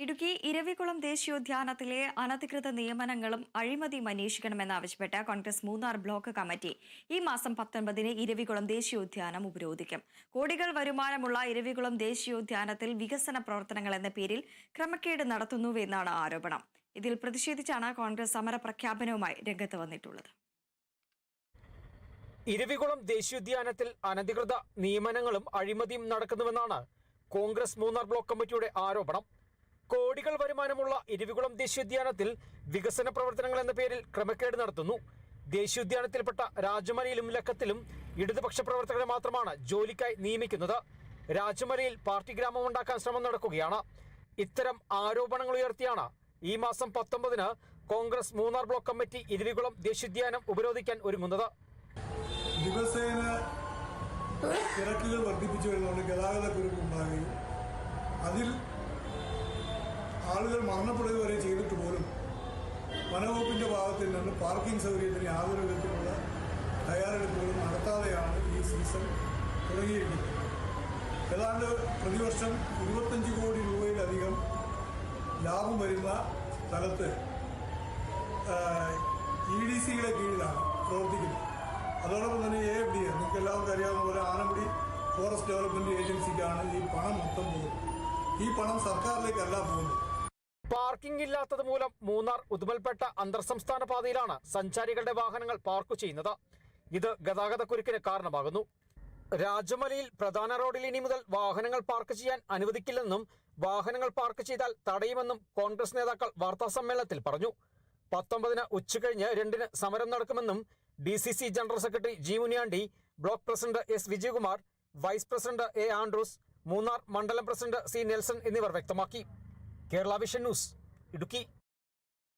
ഇടുക്കി ഇരവികുളം ദേശീയോദ്യാനത്തിലെ അനധികൃത നിയമനങ്ങളും അഴിമതിയും അന്വേഷിക്കണമെന്നാവശ്യപ്പെട്ട് Congress Munnar block committee ഈ മാസം 19-ന് ഇരവികുളം ദേശീയോദ്യാനം ഉപരോധിക്കും. കോടികൾ വരുമാനമുള്ള ഇരവികുളം ദേശീയോദ്യാനത്തിൽ വികസന പ്രവർത്തനങ്ങൾ എന്ന പേരിൽ ക്രമക്കേട് നടത്തുന്നുവെന്നാണ് ആരോപണം. ഇതിൽ പ്രതിഷേധിച്ചാണ് കോൺഗ്രസ് സമര പ്രഖ്യാപനവുമായി രംഗത്ത് വന്നിട്ടുള്ളത്. ഇരവികുളം ദേശീയോദ്യാനത്തിൽ അനധികൃത നിയമനങ്ങളും അഴിമതിയും നടക്കുന്നുവെന്നാണ് കോൺഗ്രസ് മൂന്നാർ ബ്ലോക്ക് കമ്മിറ്റിയുടെ ആരോപണം. കോടികൾ വരുമാനമുള്ള ഇരവികുളം ദേശീയോദ്യാനത്തിൽ വികസന പ്രവർത്തനങ്ങൾ എന്ന പേരിൽ ക്രമക്കേട് നടത്തുന്നു. ദേശീയോദ്യാനത്തിൽപ്പെട്ട രാജമലയിലും ലക്കത്തിലും ഇടതുപക്ഷ പ്രവർത്തകരെ മാത്രമാണ് ജോലിക്കായി നിയമിക്കുന്നത്. രാജമലയിൽ പാർട്ടി ഗ്രാമം ഉണ്ടാക്കാൻ ശ്രമം നടക്കുകയാണ്. ഇത്തരം ആരോപണങ്ങൾ ഉയർത്തിയാണ് ഈ മാസം 19-ന് കോൺഗ്രസ് മൂന്നാർ ബ്ലോക്ക് കമ്മിറ്റി ഇരവികുളം ദേശീയോദ്യാനം ഉപരോധിക്കാൻ ഒരുങ്ങുന്നത്. ദിവസേന തിരക്കുകൾ വർദ്ധിപ്പിച്ചു വരുന്നതുകൊണ്ട് ഗതാഗത കുരുക്കുണ്ടാകുകയും അതിൽ ആളുകൾ മരണപ്പെടുക വരെ ചെയ്തിട്ട് പോലും വനവകുപ്പിൻ്റെ ഭാഗത്തിൽ നിന്ന് പാർക്കിംഗ് സൗകര്യത്തിന് യാതൊരു വിധത്തിലുള്ള തയ്യാറെടുപ്പുകളും നടത്താതെയാണ് ഈ സീസൺ തുടങ്ങിയിരിക്കുന്നത്. ഏതാണ്ട് പ്രതിവർഷം 25 കോടി രൂപയിലധികം ലാഭം വരുന്ന സ്ഥലത്ത് EDCയുടെ കീഴിലാണ് പ്രവർത്തിക്കുന്നത്. അതോടൊപ്പം തന്നെ AFDA, നിങ്ങൾക്ക് എല്ലാവർക്കും അറിയാവുന്ന പോലെ ആനമുടി ഫോറസ്റ്റ് ഡെവലപ്മെൻറ്റ് ഏജൻസിക്കാണ് ഈ പണം മൊത്തം പോകുന്നത്. ഈ പണം സർക്കാരിലേക്കല്ല പോകുന്നത്. പാർക്കിംഗ് ഇല്ലാത്തത് മൂലം മൂന്നാർ ഉദുമൽപേട്ട അന്തർ സംസ്ഥാന പാതയിലാണ് സഞ്ചാരികളുടെ വാഹനങ്ങൾ പാർക്ക് ചെയ്യുന്നത്. ഇത് ഗതാഗതക്കുരുക്കിന് കാരണമാകുന്നു. രാജമലയിൽ പ്രധാന റോഡിൽ ഇനി മുതൽ വാഹനങ്ങൾ പാർക്ക് ചെയ്യാൻ അനുവദിക്കില്ലെന്നും വാഹനങ്ങൾ പാർക്ക് ചെയ്താൽ തടയുമെന്നും കോൺഗ്രസ് നേതാക്കൾ വാർത്താസമ്മേളനത്തിൽ പറഞ്ഞു. 19-ന് ഉച്ചകഴിഞ്ഞ് 2-ന് സമരം നടക്കുമെന്നും DCC general secretary G. Muniyandi, block president S. Vijayakumar, vice president A. Andrews, Munnar മണ്ഡലം പ്രസിഡന്റ് C. നെൽസൺ എന്നിവർ വ്യക്തമാക്കി. Kerala vision news, Idukki.